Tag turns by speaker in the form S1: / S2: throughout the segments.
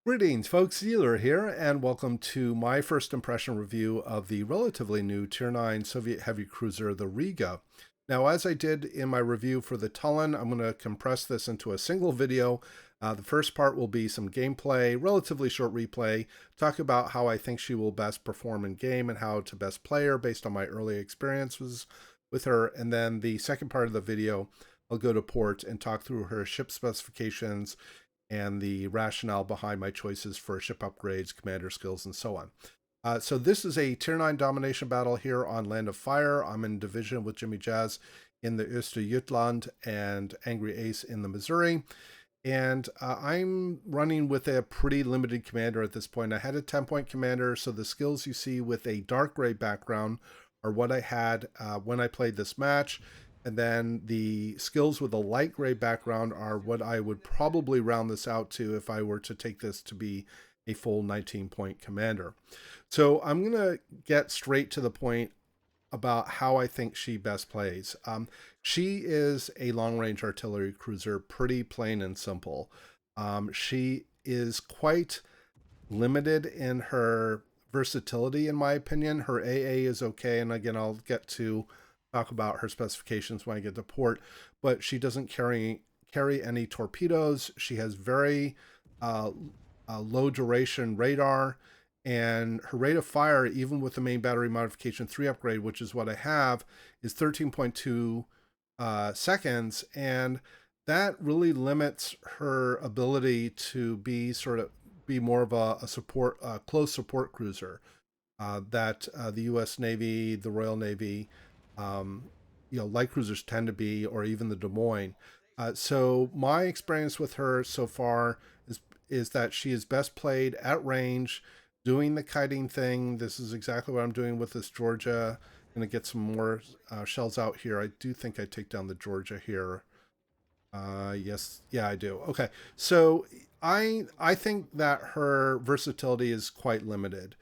S1: Greetings, folks. Euler here, and welcome to my first impression review of the relatively new Tier 9 Soviet heavy cruiser, the Riga. Now, as I did in my review for the Tullen, I'm going to compress this into a single video. The first part will be some gameplay, relatively short replay, talk about how I think she will best perform in game and how to best play her based on my early experiences with her. And then the second part of the video, I'll go to port and talk through her ship specifications and the rationale behind my choices for ship upgrades, commander skills, and so on. So this is a Tier 9 domination battle here on Land of Fire. I'm in division with Jimmy Jazz in the Östergötland and Angry Ace in the Missouri. And I'm running with a pretty limited commander at this point. I had a 10-point commander, so the skills you see with a dark gray background are what I had when I played this match. And then the skills with a light gray background are what I would probably round this out to if I were to take this to be a full 19-point commander. So I'm going to get straight to the point about how I think she best plays. She is a long-range artillery cruiser, pretty plain and simple. She is quite limited in her versatility, in my opinion. Her AA is okay, and again, I'll get to talk about her specifications when I get to port, but she doesn't carry any torpedoes. She has very low duration radar, and her rate of fire, even with the main battery modification 3 upgrade, which is what I have, is 13.2 seconds, and that really limits her ability to be more of a support, close support cruiser that the U.S. Navy, the Royal Navy, light cruisers tend to be, or even the Des Moines. So my experience with her so far is that she is best played at range, doing the kiting thing. This is exactly what I'm doing with this Georgia. I'm going to get some more shells out here. I do think I take down the Georgia here. Yes, yeah, I do. Okay, so I think that her versatility is quite limited.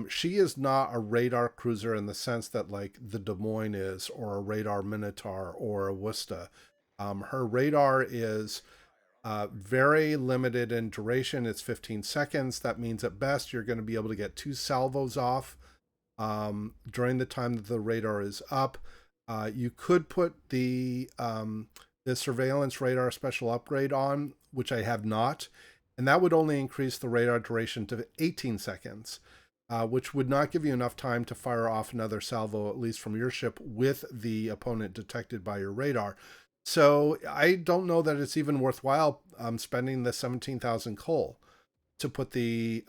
S1: She is not a radar cruiser in the sense that like the Des Moines is, or a radar Minotaur, or a Worcester. Her radar is very limited in duration. It's 15 seconds. That means at best you're going to be able to get 2 salvos off during the time that the radar is up. You could put the surveillance radar special upgrade on, which I have not, and that would only increase the radar duration to 18 seconds. Which would not give you enough time to fire off another salvo, at least from your ship, with the opponent detected by your radar. So I don't know that it's even worthwhile spending the 17,000 coal to put the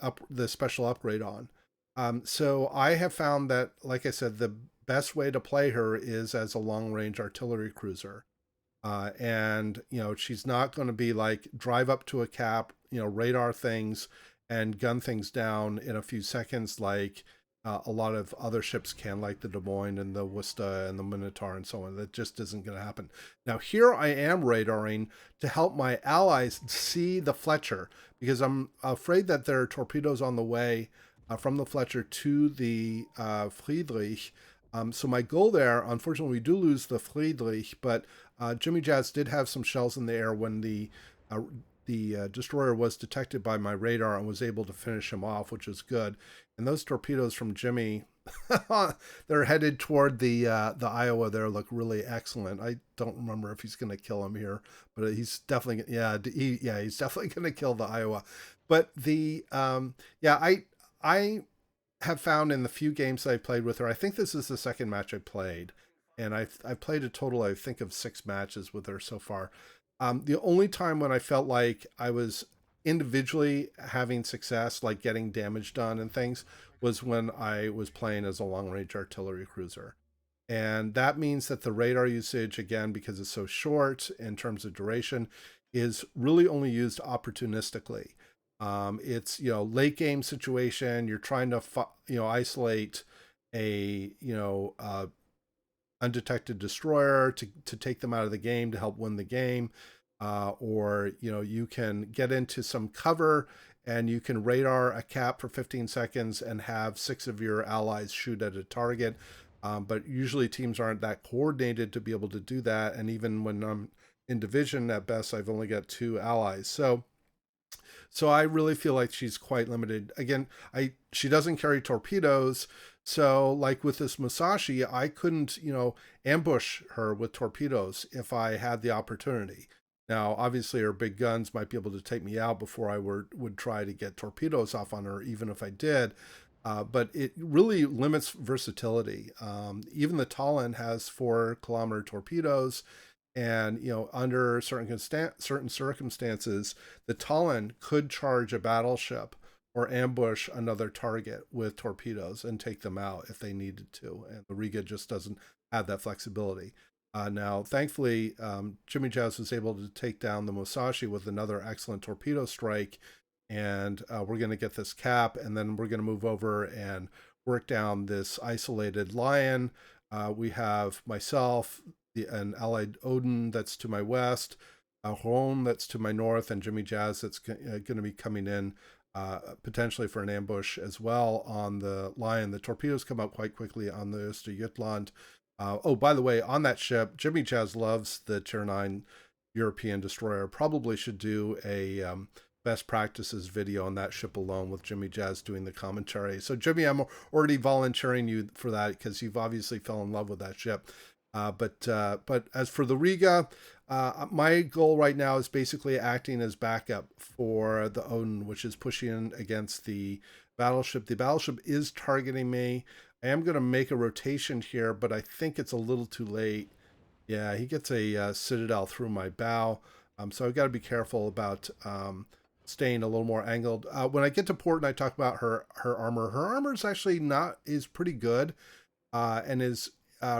S1: special upgrade on. So I have found that, like I said, the best way to play her is as a long-range artillery cruiser. And, she's not going to be like drive up to a cap, radar things and gun things down in a few seconds like a lot of other ships can, like the Des Moines and the Worcester and the Minotaur and so on. That just isn't going to happen. Now, here I am radaring to help my allies see the Fletcher, because I'm afraid that there are torpedoes on the way from the Fletcher to the Friedrich. So my goal there, unfortunately, we do lose the Friedrich, but Jimmy Jazz did have some shells in the air when the destroyer was detected by my radar and was able to finish him off, which is good. And those torpedoes from Jimmy, they're headed toward the Iowa there, look really excellent. I don't remember if he's going to kill him here, but he's definitely, he's definitely going to kill the Iowa. But I have found in the few games that I played with her, I think this is the second match I played, and I've played a total, I think, of 6 matches with her so far. The only time when I felt like I was individually having success, like getting damage done and things, was when I was playing as a long-range artillery cruiser. And that means that the radar usage, again, because it's so short in terms of duration, is really only used opportunistically. It's, late game situation. You're trying to, isolate a, undetected destroyer to take them out of the game to help win the game. Or, you can get into some cover and you can radar a cap for 15 seconds and have 6 of your allies shoot at a target. But usually teams aren't that coordinated to be able to do that. And even when I'm in division, at best, I've only got 2 allies. So So I really feel like she's quite limited. Again, she doesn't carry torpedoes, so like with this Musashi, I couldn't, ambush her with torpedoes if I had the opportunity. Now, obviously, her big guns might be able to take me out before I would try to get torpedoes off on her, even if I did. But it really limits versatility. Even the Talon has 4 kilometer torpedoes, and under certain circumstances, the Talon could charge a battleship or ambush another target with torpedoes and take them out if they needed to. And the Riga just doesn't have that flexibility. Now, thankfully, Jimmy Jazz was able to take down the Musashi with another excellent torpedo strike, and we're going to get this cap, and then we're going to move over and work down this isolated Lion. We have myself, an allied Odin that's to my west, a Hone that's to my north, and Jimmy Jazz that's going to be coming in potentially for an ambush as well on the Lion. The torpedoes come out quite quickly on the Östergötland. Oh, by the way, on that ship, Jimmy Jazz loves the Tier 9 European destroyer. Probably should do a best practices video on that ship alone with Jimmy Jazz doing the commentary. So Jimmy, I'm already volunteering you for that because you've obviously fell in love with that ship. But as for the Riga, my goal right now is basically acting as backup for the Odin, which is pushing against the battleship. The battleship is targeting me. I am going to make a rotation here, but I think it's a little too late. Yeah, he gets a citadel through my bow. So I've got to be careful about staying a little more angled. When I get to port and I talk about her armor is actually is pretty good and is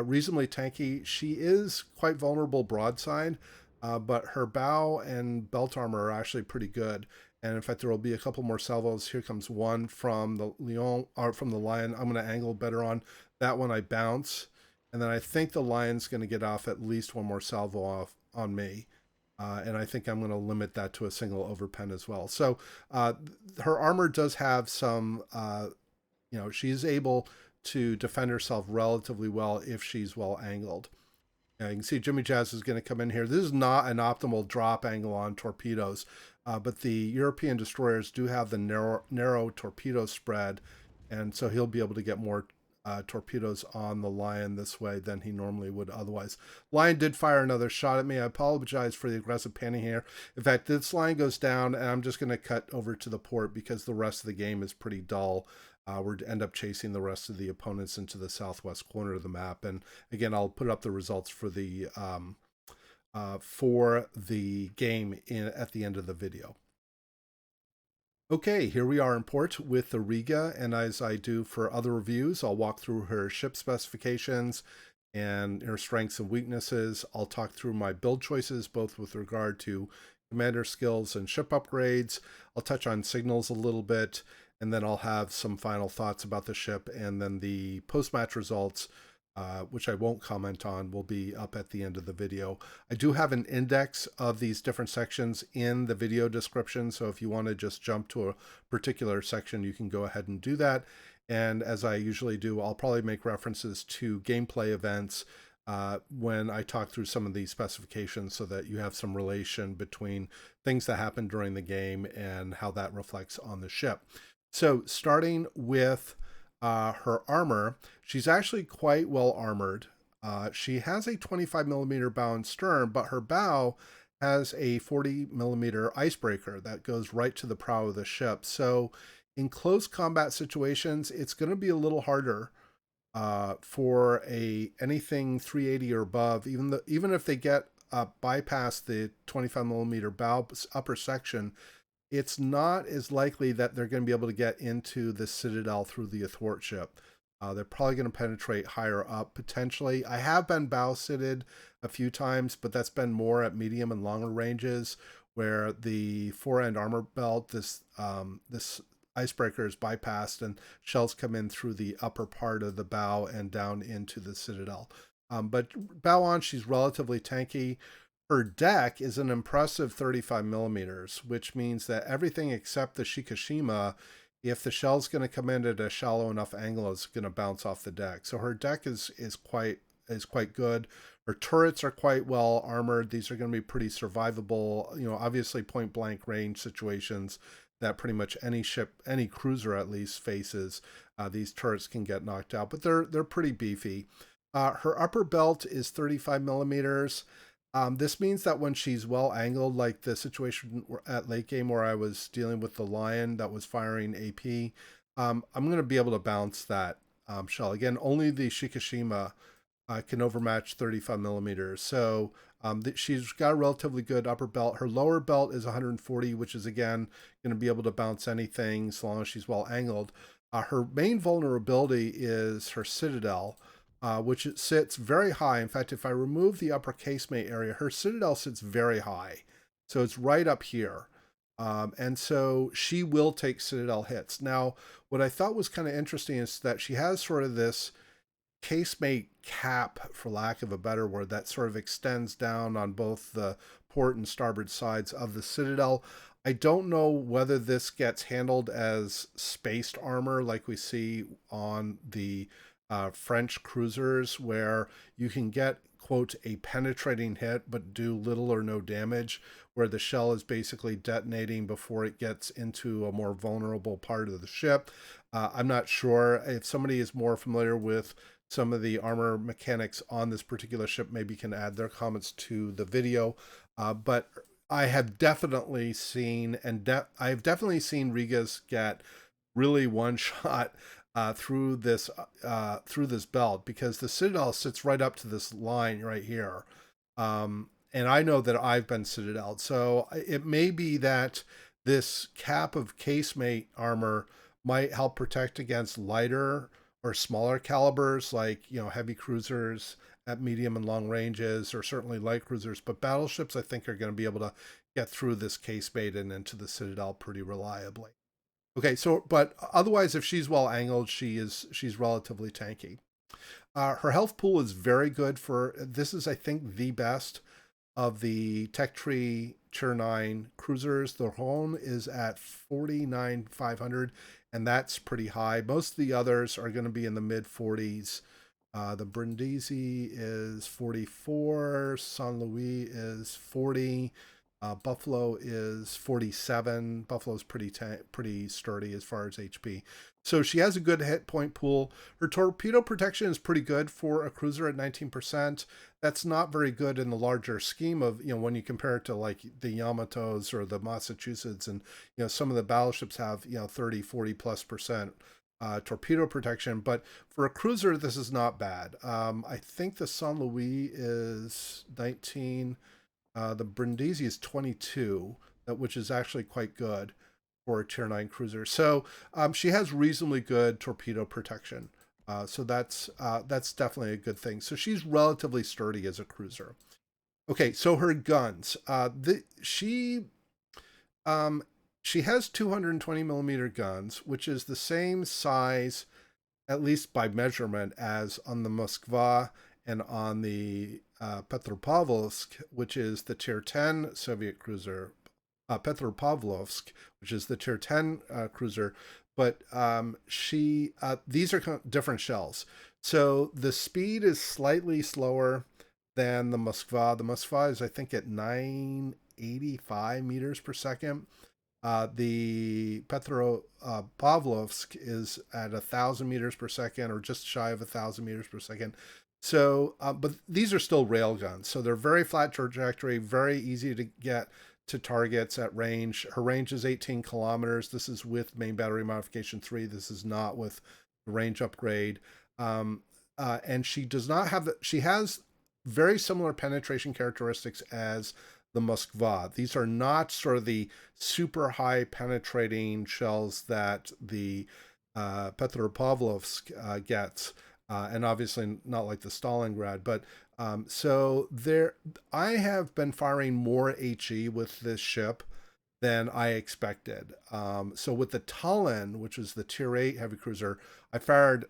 S1: reasonably tanky. She is quite vulnerable broadside, but her bow and belt armor are actually pretty good. And in fact, there will be a couple more salvos. Here comes one from the Lion, or from the Lion. I'm going to angle better on that one. I bounce, and then I think the Lion's going to get off at least one more salvo off on me. And I think I'm going to limit that to a single overpen as well. So her armor does have some, she's able to defend herself relatively well if she's well angled. You can see Jimmy Jazz is going to come in here. This is not an optimal drop angle on torpedoes, but the European destroyers do have the narrow torpedo spread, and so he'll be able to get more torpedoes on the Lion this way than he normally would otherwise. Lion did fire another shot at me. I apologize for the aggressive panning here. In fact, this line goes down, and I'm just going to cut over to the port because the rest of the game is pretty dull. We're to end up chasing the rest of the opponents into the southwest corner of the map. And again, I'll put up the results for the game at the end of the video. Okay, here we are in port with the Riga, and as I do for other reviews, I'll walk through her ship specifications and her strengths and weaknesses. I'll talk through my build choices, both with regard to commander skills and ship upgrades. I'll touch on signals a little bit, and then I'll have some final thoughts about the ship, and then the post-match results, which I won't comment on, will be up at the end of the video. I do have an index of these different sections in the video description, so if you want to just jump to a particular section, you can go ahead and do that. And as I usually do, I'll probably make references to gameplay events when I talk through some of these specifications so that you have some relation between things that happen during the game and how that reflects on the ship. So starting with her armor, she's actually quite well armored. She has a 25 millimeter bow and stern, but her bow has a 40 millimeter icebreaker that goes right to the prow of the ship. So in close combat situations, it's going to be a little harder for anything 380 or above, even if they get bypass the 25 millimeter bow upper section. It's not as likely that they're going to be able to get into the citadel through the athwartship. They're probably going to penetrate higher up, potentially. I have been bow-sitted a few times, but that's been more at medium and longer ranges, where the fore-end armor belt, this icebreaker is bypassed, and shells come in through the upper part of the bow and down into the citadel. But bow on, she's relatively tanky. Her deck is an impressive 35 millimeters, which means that everything except the Shikishima, if the shell's going to come in at a shallow enough angle, it's going to bounce off the deck. So her deck is quite good. Her turrets are quite well armored. These are going to be pretty survivable, obviously point blank range situations that pretty much any ship, any cruiser at least faces. These turrets can get knocked out, but they're pretty beefy. Her upper belt is 35 millimeters. This means that when she's well angled, like the situation at late game where I was dealing with the Lion that was firing AP, I'm going to be able to bounce that shell. Again, only the Shikishima can overmatch 35 millimeters. So she's got a relatively good upper belt. Her lower belt is 140, which is, again, going to be able to bounce anything as long as she's well angled. Her main vulnerability is her Citadel, which it sits very high. In fact, if I remove the upper casemate area, her Citadel sits very high. So it's right up here. And so she will take Citadel hits. Now, what I thought was kind of interesting is that she has sort of this casemate cap, for lack of a better word, that sort of extends down on both the port and starboard sides of the Citadel. I don't know whether this gets handled as spaced armor like we see on the French cruisers, where you can get, quote, a penetrating hit but do little or no damage, where the shell is basically detonating before it gets into a more vulnerable part of the ship. I'm not sure. If somebody is more familiar with some of the armor mechanics on this particular ship, maybe can add their comments to the video. But I have definitely seen, I've definitely seen Rigas get really one shot through this belt, because the Citadel sits right up to this line right here. And I know that I've been Citadel. So it may be that this cap of casemate armor might help protect against lighter or smaller calibers, like, heavy cruisers at medium and long ranges, or certainly light cruisers. But battleships, I think, are going to be able to get through this casemate and into the Citadel pretty reliably. Okay, so but otherwise, if she's well angled, she's relatively tanky. Her health pool is very good for this. Is, I think, the best of the Tech Tree Tier 9 cruisers. The home is at 49,500, and that's pretty high. Most of the others are going to be in the mid 40s. The Brindisi is 44, San Luis is 40, Buffalo is 47. Buffalo's pretty sturdy as far as HP. So she has a good hit point pool. Her torpedo protection is pretty good for a cruiser at 19%. That's not very good in the larger scheme of, when you compare it to like the Yamatos or the Massachusetts, and, some of the battleships have, 30, 40 plus percent torpedo protection. But for a cruiser, this is not bad. I think the San Luis is 19. The Brindisi is 22, which is actually quite good for a Tier 9 cruiser. So she has reasonably good torpedo protection. So that's definitely a good thing. So she's relatively sturdy as a cruiser. Okay, so her guns. She has 220 millimeter guns, which is the same size, at least by measurement, as on the Moskva and on the Petropavlovsk, which is the Tier 10 Soviet cruiser, Petropavlovsk, which is the Tier 10 cruiser. But these are different shells. So the speed is slightly slower than the Moskva. The Moskva is, I think, at 985 meters per second. The Petropavlovsk is at 1,000 meters per second, or just shy of 1,000 meters per second. So, but these are still rail guns, so they're very flat trajectory, very easy to get to targets at range. Her range is 18 kilometers. This is with main battery modification 3. This is not with the range upgrade. And she does not have she has very similar penetration characteristics as the Moskva. These are not sort of the super high penetrating shells that the Petropavlovsk gets, and obviously not like the Stalingrad. But so there, I have been firing more HE with this ship than I expected. So with the Tallinn, which is the Tier 8 heavy cruiser, I fired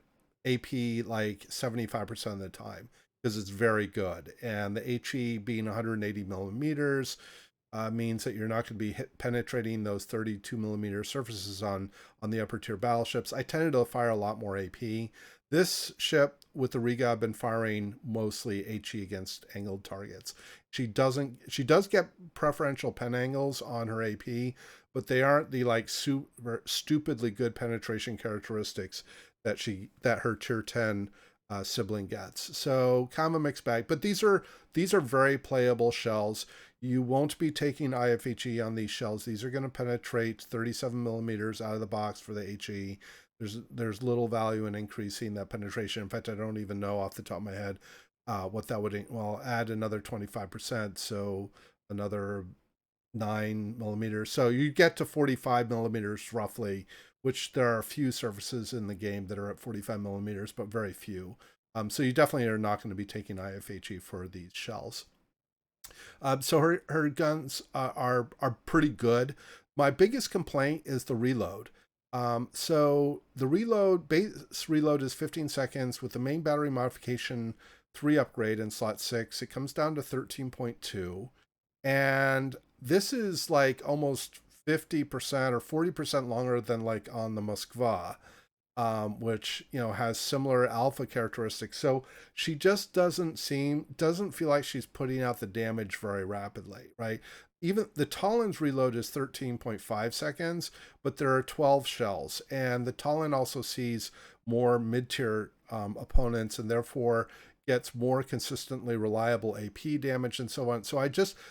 S1: AP like 75% of the time, because it's very good. And the HE being 180 millimeters, means that you're not going to be penetrating those 32 millimeter surfaces on the upper tier battleships. I tended to fire a lot more AP. This ship with the Riga, I've been firing mostly HE against angled targets. She does get preferential pen angles on her AP, but they aren't the like super stupidly good penetration characteristics that her tier 10 sibling gets. So kind of a mixed bag, but these are very playable shells. You won't be taking IFHE on these shells. These are going to penetrate 37 millimeters out of the box for the HE. There's little value in increasing that penetration. In fact, I don't even know off the top of my head what that would, well, add another 25%. So another 9 millimeters. So you get to 45 millimeters roughly, which there are a few surfaces in the game that are at 45 millimeters, but very few. So you definitely are not going to be taking IFHE for these shells. So her guns are pretty good. My biggest complaint is the reload. So the base reload is 15 seconds with the main battery modification 3 upgrade in slot 6. It comes down to 13.2. And this is like almost 50% or 40% longer than like on the Moskva, which has similar alpha characteristics. So she just doesn't feel like she's putting out the damage very rapidly, right? Even the Talon's reload is 13.5 seconds, but there are 12 shells, and the Talon also sees more mid-tier opponents, and therefore gets more consistently reliable AP damage and so on. So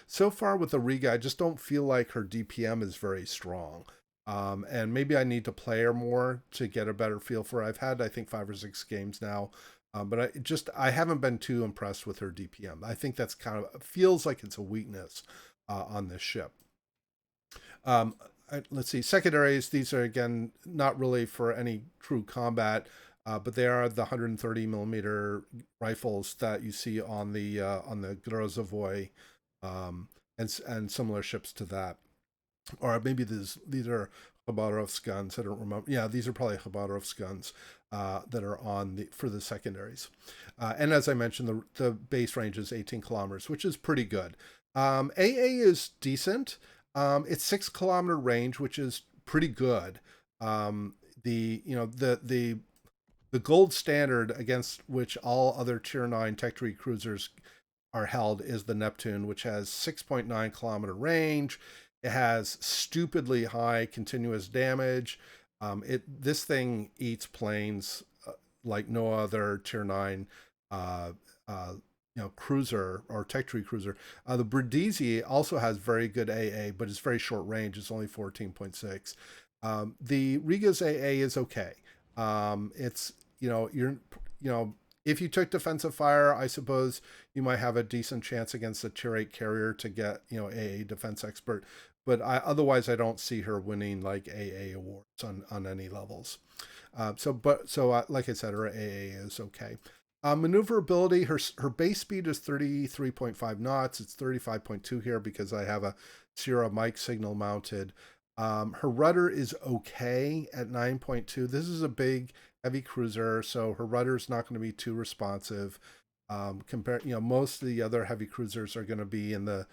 S1: so far with the Riga, I just don't feel like her DPM is very strong. And maybe I need to play her more to get a better feel for her. I've had, I think, 5 or 6 games now, but I haven't been too impressed with her DPM. I think that's kind of feels like it's a weakness on this ship. Um, let's see, secondaries. These are again not really for any true combat, but they are the 130 millimeter rifles that you see on the Grozovoy, and similar ships to that. Or maybe these are Khabarovsk guns. I don't remember. Yeah, these are probably Khabarovsk guns that are on for the secondaries. And as I mentioned, the base range is 18 kilometers, which is pretty good. AA is decent. It's 6 kilometer range, which is pretty good. The gold standard against which all other tier 9 tech tree cruisers are held is the Neptune, which has 6.9 kilometer range. It has stupidly high continuous damage. This thing eats planes like no other tier 9 uh, uh, cruiser or tech tree cruiser. The Brindisi also has very good AA, but it's very short range. It's only 14.6. The Riga's AA is okay. It's if you took defensive fire, I suppose you might have a decent chance against a tier 8 carrier to get AA defense expert. But otherwise, I don't see her winning like AA awards on any levels. Like I said, her AA is okay. Maneuverability, her base speed is 33.5 knots. It's 35.2 here because I have a Sierra mic signal mounted. Her rudder is okay at 9.2. This is a big, heavy cruiser, so her rudder is not going to be too responsive. Most of the other heavy cruisers are going to be in the,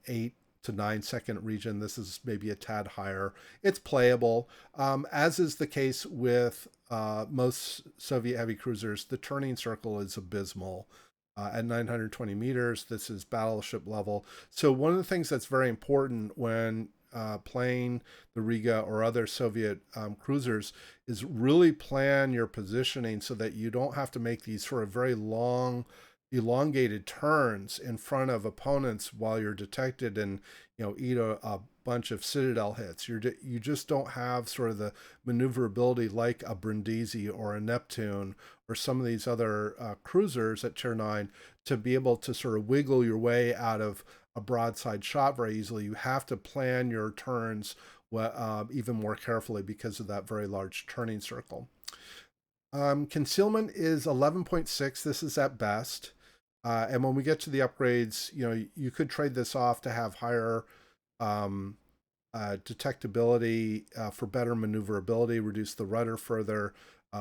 S1: 8 to 9 second region. This is maybe a tad higher. It's playable, as is the case with most Soviet heavy cruisers. The turning circle is abysmal. At 920 meters, this is battleship level. So one of the things that's very important when playing the Riga or other Soviet cruisers is really plan your positioning so that you don't have to make these sort of very long, elongated turns in front of opponents while you're detected and eat a bunch of citadel hits. You just don't have sort of the maneuverability like a Brindisi or a Neptune or some of these other cruisers at tier 9 to be able to sort of wiggle your way out of a broadside shot very easily. You have to plan your turns even more carefully because of that very large turning circle. Concealment is 11.6. This is at best. And when we get to the upgrades, you could trade this off to have higher detectability for better maneuverability, reduce the rudder further,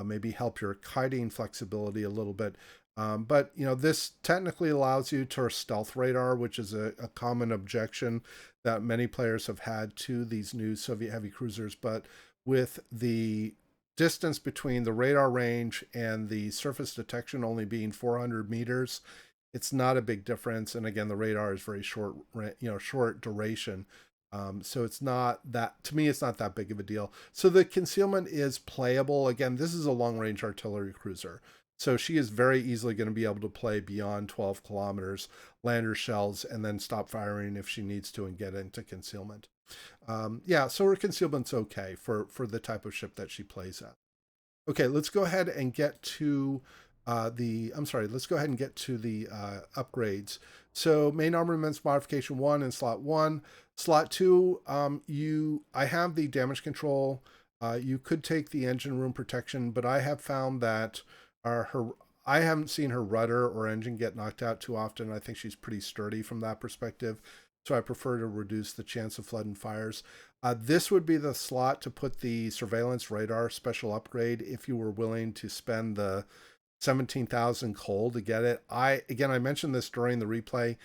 S1: maybe help your kiting flexibility a little bit. But this technically allows you to stealth radar, which is a common objection that many players have had to these new Soviet heavy cruisers. But with the distance between the radar range and the surface detection only being 400 meters, it's not a big difference. And again, the radar is very short, short duration. So it's not that, to me, it's not that big of a deal. So the concealment is playable. Again, this is a long range artillery cruiser. So she is very easily going to be able to play beyond 12 kilometers, land her shells, and then stop firing if she needs to and get into concealment. Yeah, so her concealment's okay for the type of ship that she plays at. Okay, let's go ahead and get to let's go ahead and get to the upgrades. So main armaments modification 1 in slot 1. Slot 2, I have the damage control. You could take the engine room protection, but I have found that I haven't seen her rudder or engine get knocked out too often. I think she's pretty sturdy from that perspective. So I prefer to reduce the chance of flood and fires. This would be the slot to put the surveillance radar special upgrade if you were willing to spend the 17,000 coal to get it. I mentioned this during the replay.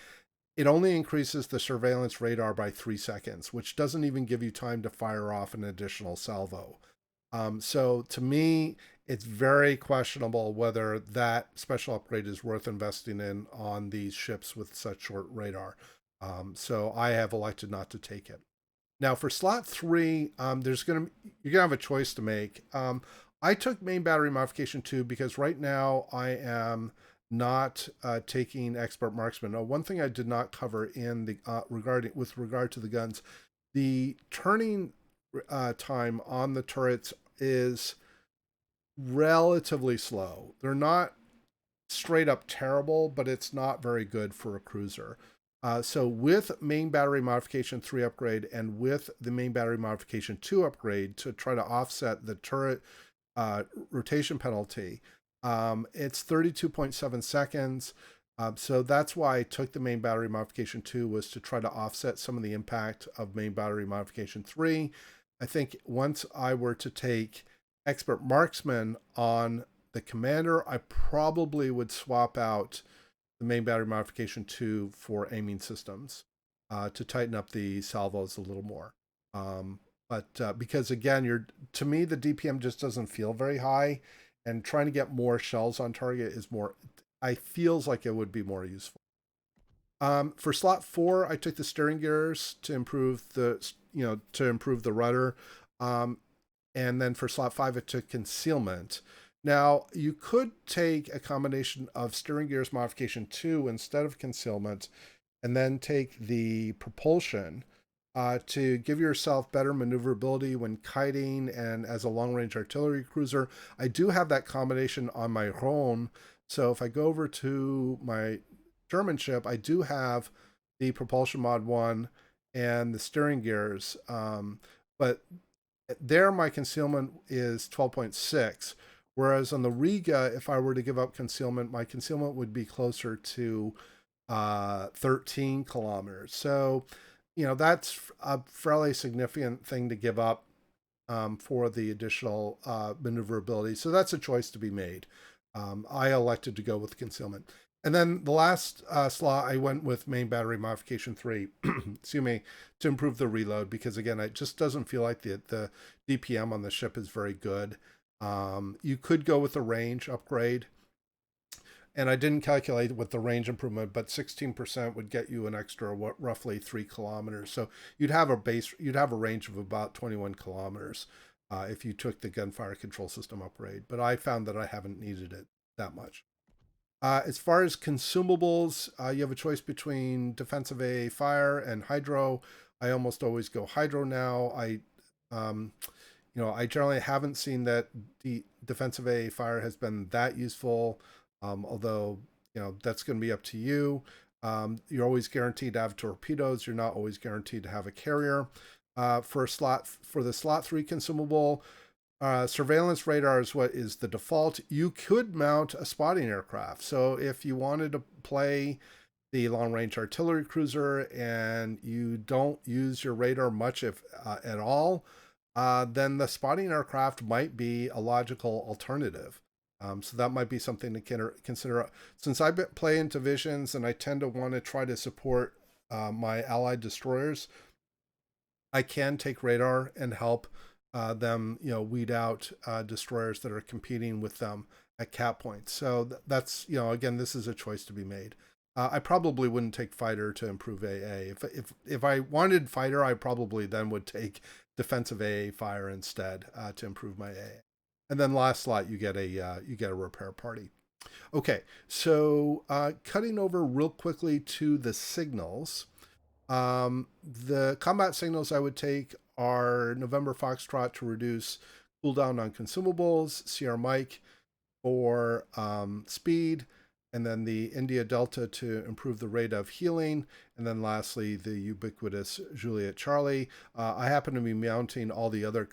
S1: It only increases the surveillance radar by 3 seconds, which doesn't even give you time to fire off an additional salvo. So to me, it's very questionable whether that special upgrade is worth investing in on these ships with such short radar. So I have elected not to take it. Now for slot 3, you're gonna have a choice to make. I took main battery modification 2 because right now I am not taking expert marksman. Now, one thing I did not cover in the with regard to the guns, the turning time on the turrets is relatively slow. They're not straight up terrible, but it's not very good for a cruiser. So with main battery modification 3 upgrade and with the main battery modification 2 upgrade to try to offset the turret rotation penalty, it's 32.7 seconds. So that's why I took the main battery modification 2, was to try to offset some of the impact of main battery modification 3. I think once I were to take expert marksman on the commander, I probably would swap out the main battery modification 2 for aiming systems to tighten up the salvos a little more. But because again, to me, the DPM just doesn't feel very high, and trying to get more shells on target is more, I feels like it would be more useful. For slot 4, I took the steering gears to improve the rudder. And then for slot 5, it took concealment. Now, you could take a combination of steering gears modification 2 instead of concealment, and then take the propulsion to give yourself better maneuverability when kiting and as a long-range artillery cruiser. I do have that combination on my Rhone. So if I go over to my German ship, I do have the propulsion mod 1 and the steering gears. But there my concealment is 12.6, whereas on the Riga, if I were to give up concealment, my concealment would be closer to 13 kilometers. So that's a fairly significant thing to give up for the additional maneuverability. So that's a choice to be made. I elected to go with concealment. And then the last slot, I went with main battery modification 3, excuse me, to improve the reload, because again, it just doesn't feel like the DPM on the ship is very good. You could go with the range upgrade, and I didn't calculate with the range improvement, but 16% would get you an extra roughly 3 kilometers. So you'd have a range of about 21 kilometers if you took the gunfire control system upgrade. But I found that I haven't needed it that much. As far as consumables, you have a choice between defensive AA fire and hydro. I almost always go hydro now. I generally haven't seen that the defensive AA fire has been that useful, although that's going to be up to you. You're always guaranteed to have torpedoes. You're not always guaranteed to have a carrier. For the slot 3 consumable, surveillance radar is what is the default. You could mount a spotting aircraft. So if you wanted to play the long-range artillery cruiser and you don't use your radar much, if at all, then the spotting aircraft might be a logical alternative. So that might be something to consider. Since I play in divisions and I tend to want to try to support my allied destroyers, I can take radar and help them, weed out destroyers that are competing with them at cap points. So that's, again, this is a choice to be made. I probably wouldn't take fighter to improve AA. If I wanted fighter, I probably then would take defensive AA fire instead to improve my AA. And then last slot, you get a repair party. Okay, so cutting over real quickly to the signals. The combat signals I would take are November Foxtrot to reduce cooldown on consumables, CR Mike for speed, and then the India Delta to improve the rate of healing, and then lastly the ubiquitous Juliet Charlie. I happen to be mounting all the other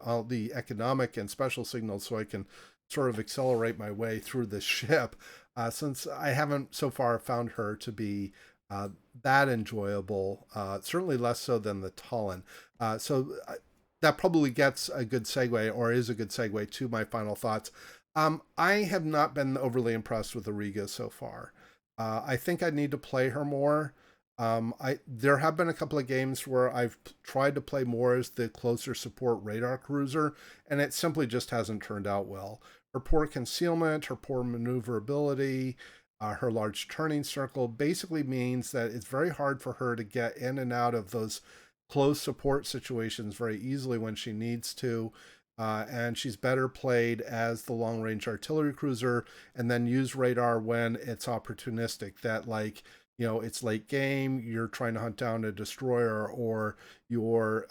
S1: all the economic and special signals so I can sort of accelerate my way through the ship, since I haven't so far found her to be that enjoyable, certainly less so than the Talon. So that probably gets a good segue, or is a good segue to my final thoughts. I have not been overly impressed with the Riga so far. I think I need to play her more. There have been a couple of games where I've tried to play more as the closer support radar cruiser, and it simply just hasn't turned out well. Her poor concealment, her poor maneuverability, her large turning circle basically means that it's very hard for her to get in and out of those close support situations very easily when she needs to. And she's better played as the long-range artillery cruiser, and then use radar when it's opportunistic. That, like, it's late game, you're trying to hunt down a destroyer, or you're,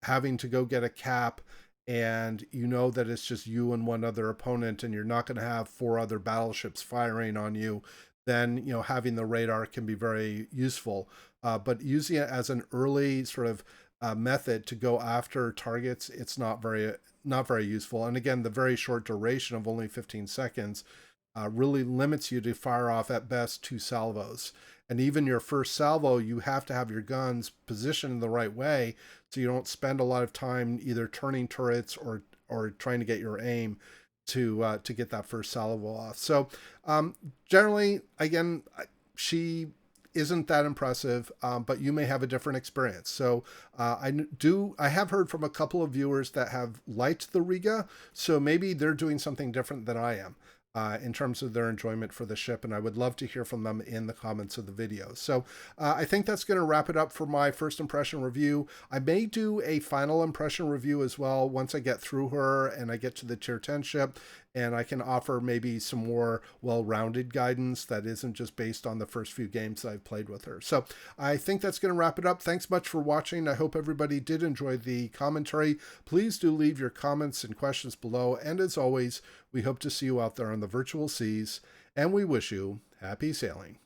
S1: having to go get a cap, and that it's just you and one other opponent, and you're not going to have 4 other battleships firing on you. Then, having the radar can be very useful. But using it as an early sort of method to go after targets, it's not very useful. And again, the very short duration of only 15 seconds really limits you to fire off at best 2 salvos. And even your first salvo, you have to have your guns positioned in the right way so you don't spend a lot of time either turning turrets or trying to get your aim to get that first salvo off. So generally, again, she isn't that impressive, but you may have a different experience. So I have heard from a couple of viewers that have liked the Riga, so maybe they're doing something different than I am in terms of their enjoyment for the ship, and I would love to hear from them in the comments of the video. So I think that's going to wrap it up for my first impression review. I may do a final impression review as well once I get through her and I get to the tier 10 ship, and I can offer maybe some more well-rounded guidance that isn't just based on the first few games that I've played with her. So I think that's going to wrap it up. Thanks much for watching. I hope everybody did enjoy the commentary. Please do leave your comments and questions below. And as always, we hope to see you out there on the virtual seas, and we wish you happy sailing.